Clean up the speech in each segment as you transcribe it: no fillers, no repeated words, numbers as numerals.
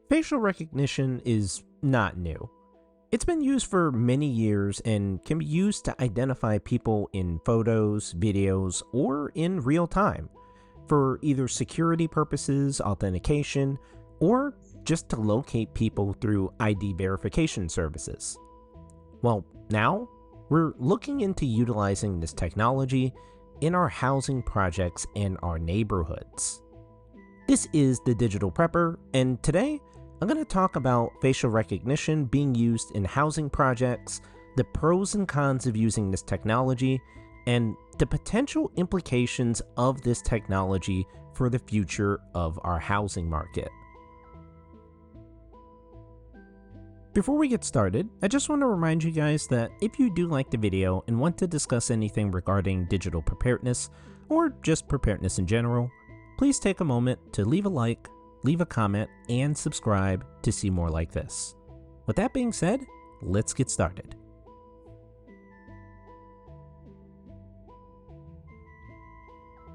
Facial recognition is not new. It's been used for many years and can be used to identify people in photos, videos, or in real time for either security purposes, authentication, or just to locate people through ID verification services. Well, now we're looking into utilizing this technology in our housing projects and our neighborhoods. This is the Digital Prepper, and today I'm going to talk about facial recognition being used in housing projects, the pros and cons of using this technology, and the potential implications of this technology for the future of our housing market. Before we get started, I just want to remind you guys that if you do like the video and want to discuss anything regarding digital preparedness, or just preparedness in general, please take a moment to leave a like, leave a comment, and subscribe to see more like this. With that being said, let's get started.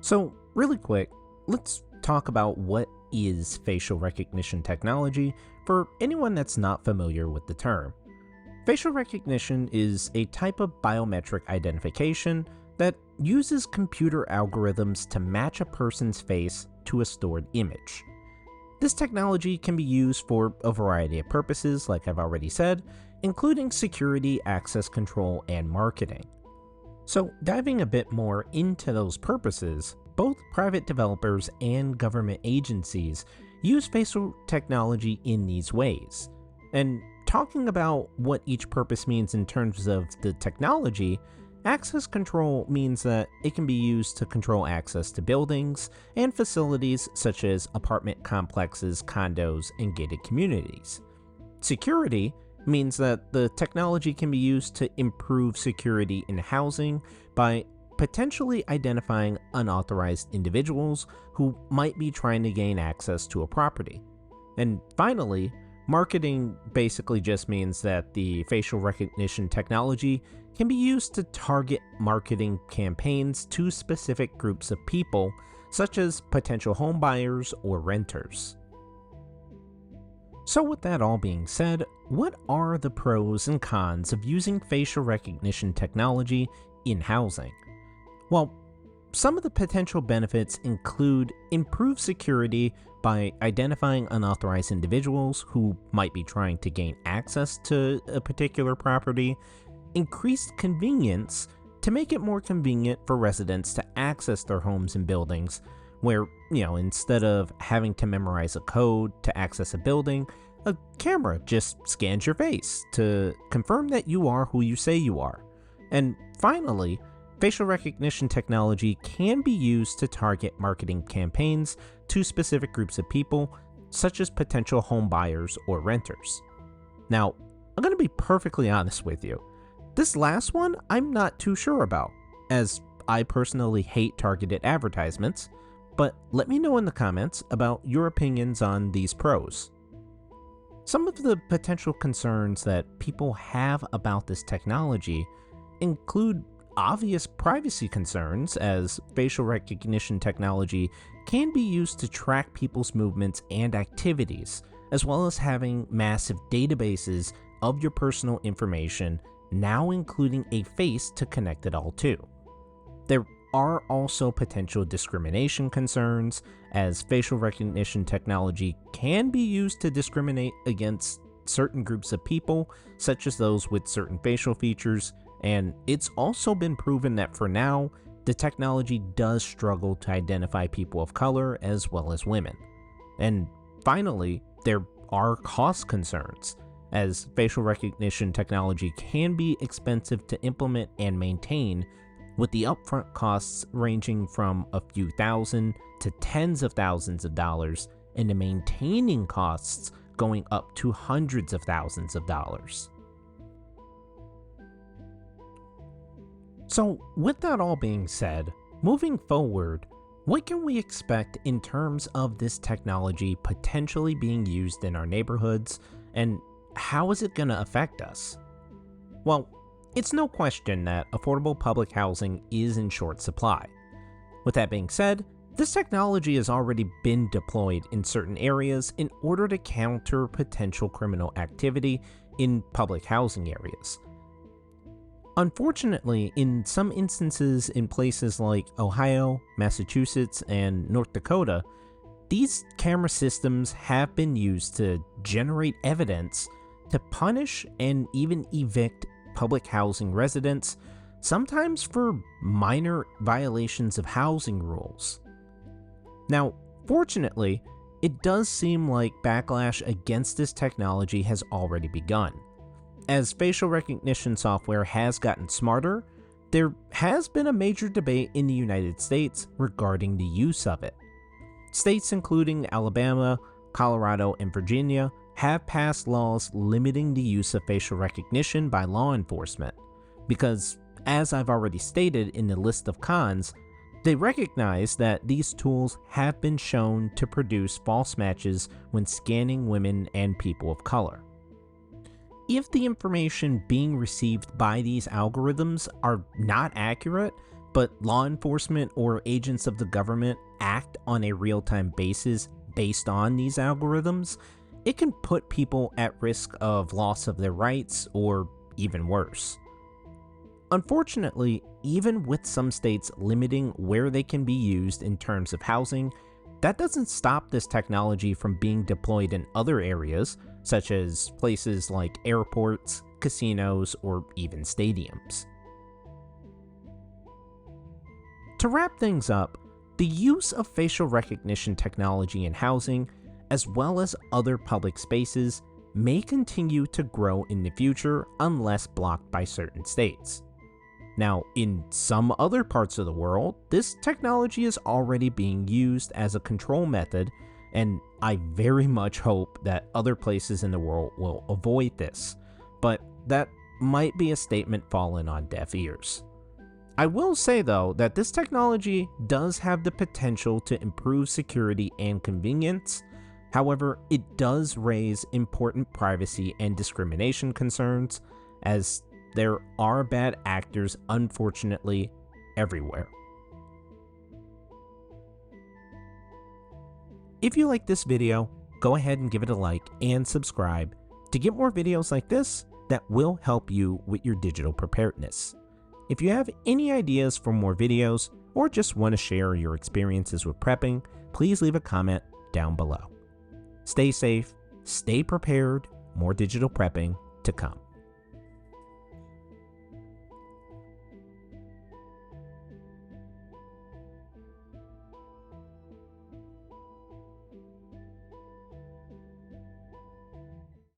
So, really quick, let's talk about what is facial recognition technology for anyone that's not familiar with the term. Facial recognition is a type of biometric identification that uses computer algorithms to match a person's face to a stored image. This technology can be used for a variety of purposes, like I've already said, including security, access control, and marketing. So, diving a bit more into those purposes, both private developers and government agencies use facial technology in these ways. And talking about what each purpose means in terms of the technology, access control means that it can be used to control access to buildings and facilities such as apartment complexes, condos, and gated communities. Security means that the technology can be used to improve security in housing by potentially identifying unauthorized individuals who might be trying to gain access to a property. And finally, marketing basically just means that the facial recognition technology can be used to target marketing campaigns to specific groups of people, such as potential home buyers or renters. So with that all being said, what are the pros and cons of using facial recognition technology in housing? Well, some of the potential benefits include improved security by identifying unauthorized individuals who might be trying to gain access to a particular property, increased convenience to make it more convenient for residents to access their homes and buildings, where, instead of having to memorize a code to access a building, a camera just scans your face to confirm that you are who you say you are. And finally, facial recognition technology can be used to target marketing campaigns to specific groups of people, such as potential home buyers or renters. Now, I'm going to be perfectly honest with you. This last one I'm not too sure about, as I personally hate targeted advertisements, but let me know in the comments about your opinions on these pros. Some of the potential concerns that people have about this technology include obvious privacy concerns, as facial recognition technology can be used to track people's movements and activities, as well as having massive databases of your personal information, now including a face to connect it all to. There are also potential discrimination concerns, as facial recognition technology can be used to discriminate against certain groups of people, such as those with certain facial features, and it's also been proven that for now, the technology does struggle to identify people of color as well as women. And finally, there are cost concerns, as facial recognition technology can be expensive to implement and maintain, with the upfront costs ranging from a few thousand to tens of thousands of dollars, and the maintaining costs going up to hundreds of thousands of dollars. So, with that all being said, moving forward, what can we expect in terms of this technology potentially being used in our neighborhoods, and how is it going to affect us? Well, it's no question that affordable public housing is in short supply. With that being said, This technology has already been deployed in certain areas in order to counter potential criminal activity in public housing areas. Unfortunately, in some instances in places like Ohio, Massachusetts, and North Dakota, these camera systems have been used to generate evidence to punish and even evict public housing residents, sometimes for minor violations of housing rules. Now, fortunately, it does seem like backlash against this technology has already begun. As facial recognition software has gotten smarter, there has been a major debate in the United States regarding the use of it. States including Alabama, Colorado, and Virginia have passed laws limiting the use of facial recognition by law enforcement because, as I've already stated in the list of cons, they recognize that these tools have been shown to produce false matches when scanning women and people of color. If the information being received by these algorithms are not accurate, but law enforcement or agents of the government act on a real-time basis based on these algorithms, it can put people at risk of loss of their rights or even worse. Unfortunately, even with some states limiting where they can be used in terms of housing, that doesn't stop this technology from being deployed in other areas, such as places like airports, casinos, or even stadiums. To wrap things up, the use of facial recognition technology in housing, as well as other public spaces, may continue to grow in the future unless blocked by certain states. Now, in some other parts of the world, this technology is already being used as a control method, and I very much hope that other places in the world will avoid this, but that might be a statement fallen on deaf ears. I will say though that this technology does have the potential to improve security and convenience. However, it does raise important privacy and discrimination concerns, as there are bad actors, unfortunately, everywhere. If you like this video, go ahead and give it a like and subscribe to get more videos like this that will help you with your digital preparedness. If you have any ideas for more videos or just want to share your experiences with prepping, please leave a comment down below. Stay safe, stay prepared, more digital prepping to come.